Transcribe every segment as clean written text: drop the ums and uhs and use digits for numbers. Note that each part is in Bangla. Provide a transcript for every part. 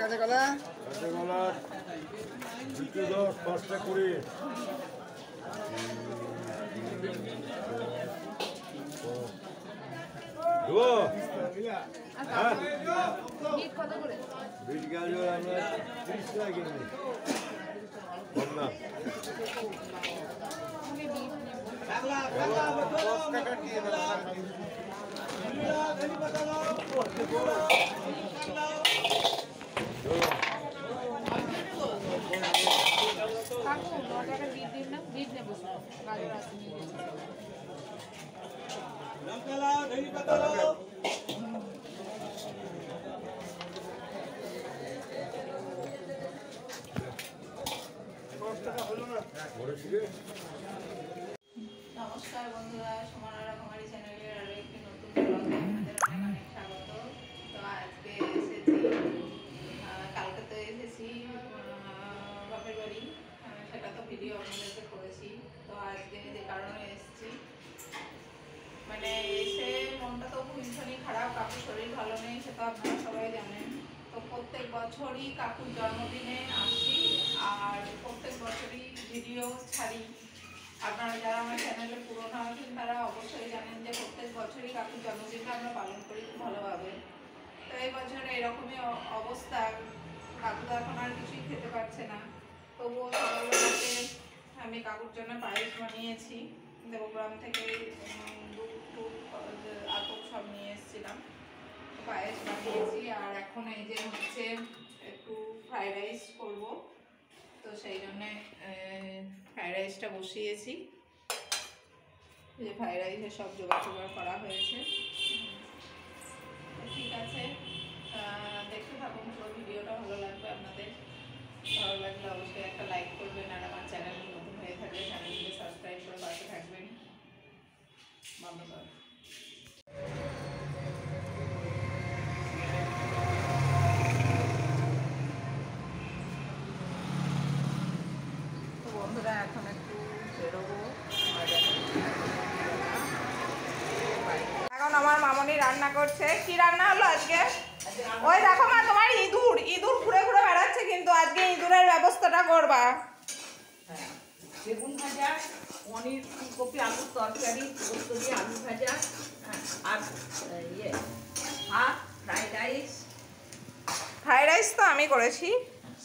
কাঁচা কলা 5টা 20 বিট গাজর আমরা 30 টাকা কিনে কম না 10 টাকা দিয়ে নমস্কার বন্ধুরা, সমানার রকমারি চ্যানেলের আরো একটি নতুন ব্লগে আপনাদের অনেক স্বাগত। তো আজকে এসেছি, কালকে তো এসেছি বাপের বাড়ি, সেটা তো ভিডিও আপনাদেরকে করেছি। তো আজকে যে কারণে এসেছি, মানে এসে মনটা তো ভীষণই খারাপ। কাকুর শরীর ভালো নেই, সেটা আপনারা সবাই জানেন। তো প্রত্যেক বছরই কাকুর জন্মদিনে আসি আর প্রত্যেক বছরই ভিডিও ছাড়ি। আপনারা যারা আমার চ্যানেলে পুরনো আছেন তারা অবশ্যই জানেন যে প্রত্যেক বছরই কাকুর জন্মদিনটা আমরা পালন করি খুব ভালোভাবে। তো এই বছর এরকমই অবস্থা, কাকু তো এখন আর কিছুই খেতে পারছে না। তবুও সকালবেলাতে আমি কাকুর জন্য পায়েস বানিয়েছি, দেবগ্রাম থেকে দুধ টুধ আতপ সব নিয়ে এসেছিলাম, পায়েস বানিয়েছি। আর এখন এই যে হচ্ছে একটু ফ্রাইড রাইস করবো, তো সেই জন্যে ফ্রাইড রাইসটা বসিয়েছি। যে ফ্রাইড রাইসের সব জোগাড় করা হয়েছে। ঠিক আছে, দেখতে থাকুন, পুরো ভিডিওটা ভালো লাগবে আপনাদের। ভালো লাগলে অবশ্যই একটা লাইক করবেন, আর আমার চ্যানেল নতুন হয়ে থাকলে চ্যানেলটিকে সাবস্ক্রাইব করে পাশে থাকবেন। বন্ধ কর। বন্ধুরা এখন একটু বেরোবো বাজারে। এখন আমার মামনি রান্না করছে। কি রান্না হলো আজকে? ওই দেখো মা, তোমার ইঁদুর ঘুরে ঘুরে বেড়াচ্ছে, কিন্তু আজকে ইঁদুরের ব্যবস্থাটা করবা। বেগুন ভাজা, পনির, ফুলকপি, আলুর তরকারি, পোস্ত দিয়ে আলু ভাজা, আর ভাত, ফ্রাইড রাইস তো আমি করেছি,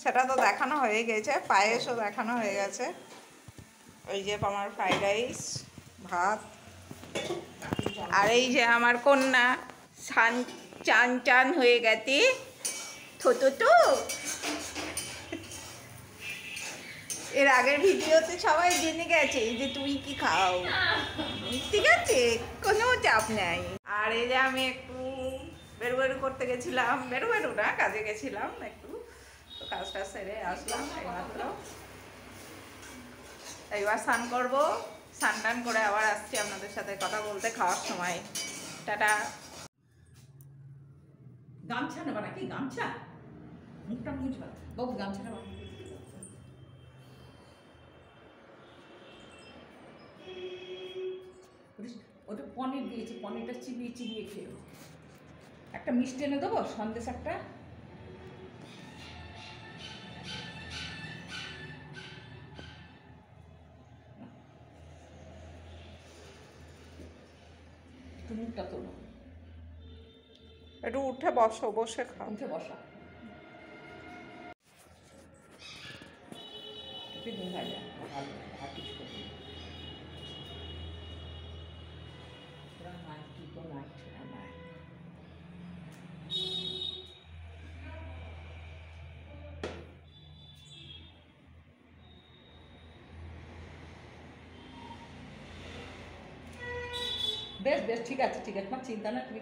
সেটা তো দেখানো হয়ে গেছে। পায়েসও দেখানো হয়ে গেছে। ওই যে আমার ফ্রাইড রাইস, ভাত, আর এই যে আমার কন্যা চান চান হয়ে গেছে। তো এর আগের ভিডিওতে সবাই জেনে গেছে যে তুমি কি খাও, ঠিক আছে, কোনো চাপ নাই। আর এই যে আমি একটু বেরু করতে গেছিলাম, বেরু না, কাজে গেছিলাম একটু, তো কাজটা সেরে আসলাম এইমাত্র। এইবার স্নান করবো, স্নান টান করে আবার আসছি আপনাদের সাথে কথা বলতে খাওয়ার সময়। টাটা। গামছা নেবা নাকি? গামছা মুখটা মুছবা বাবু, গামছা নেবা। ওটা পনির দিয়েছি, পনিরটা চিবিয়ে চিবিয়ে খেয়ে। একটা মিষ্টি এনে দেবো, সন্দেশ একটা। মুখটা তোলো, একটু উঠে বসো, বসে খাও। উঠে বসা। বেগুন ভাজা, ভালো, আর কিছু করবো না। বেশ বেশ, ঠিক আছে ঠিক আছে, তোমার চিন্তা না। তুমি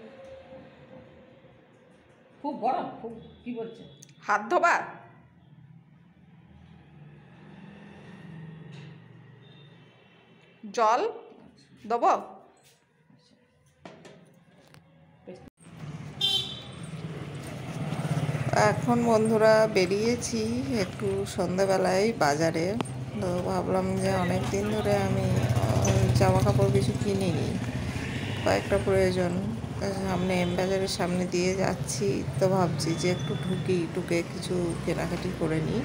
খুব গরম, খুব, কি বলছে? হাত ধোবা? জল দেবো? এখন বন্ধুরা বেরিয়েছি একটু সন্ধ্যাবেলায় বাজারে। তো ভাবলাম যে অনেক দিন ধরে আমি জামা কাপড় কিছু কিনিনি, কয়েকটা প্রয়োজন, সামনে এম বাজারের সামনে দিয়ে যাচ্ছি, তো ভাবছি যে একটু ঢুকে কিছু কেনাকাটি করে নিই।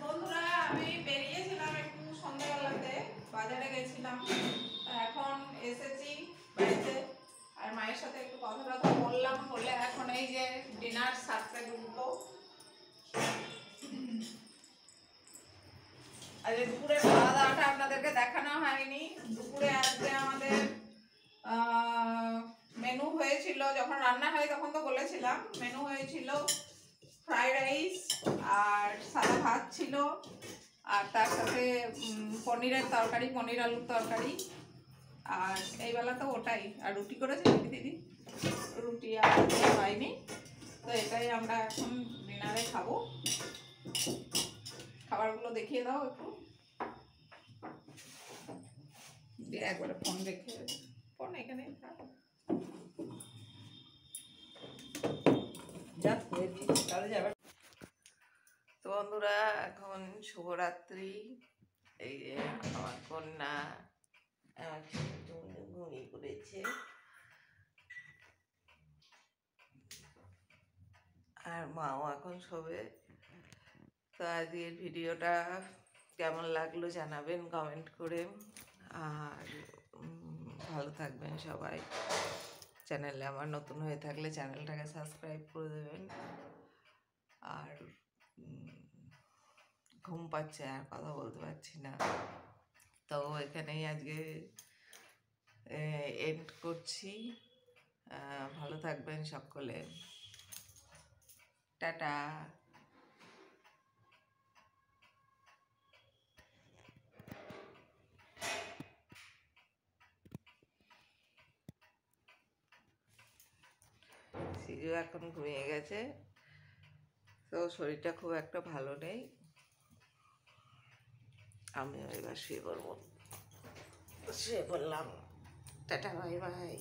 বন্ধুরা, আমি বেরিয়েছিলাম একটু সন্ধ্যাবেলাতে, বাজারে গেছিলাম। এখন এসেছি বাড়িতে, আর মায়ের সাথে একটু কথা বললাম, বলে এখন এই যে ডিনার সারতে ঢুকবো। আজকে দুপুরে খাওয়া দাওয়াটা আপনাদেরকে দেখানো হয়নি। দুপুরে আজকে আমাদের মেনু হয়েছিল, যখন রান্না হয় তখন তো বলেছিলাম, মেনু হয়েছিল ফ্রাইড রাইস আর সাদা ভাত ছিল, আর তার সাথে পনিরের তরকারি, পনির আলুর তরকারি। আর এই বেলা তো ওটাই, আর রুটি করেছে দিদি, রুটি আর হয়নি। তো এটাই আমরা এখন ডিনারে খাবো। খাবারগুলো দেখিয়ে দাও একটু, একবারে ফোন রেখে, ফোন এখানে থাক। তো বন্ধুরা, এখন শুভরাত্রি। এই যে আমার কন্যা আমার ঘুমিয়ে পড়েছে, আর মাও এখন শোবে। তো আজকের ভিডিওটা কেমন লাগলো জানাবেন কমেন্ট করে, আর ভালো থাকবেন সবাই। চ্যানেলে আমার নতুন হয়ে থাকলে চ্যানেলটাকে সাবস্ক্রাইব করে দেবেন। আর ঘুম পাচ্ছে, আর কথা বলতে পারছি না, তো এখানেই আজকে এন্ড করছি। ভালো থাকবেন সকলে, টাটা। সিজু এখন ঘুমিয়ে গেছে, তো শরীরটা খুব একটা ভালো নেই। আমি এবার শুয়ে পড়বো, শুয়ে পড়লাম। Tata, bye bye.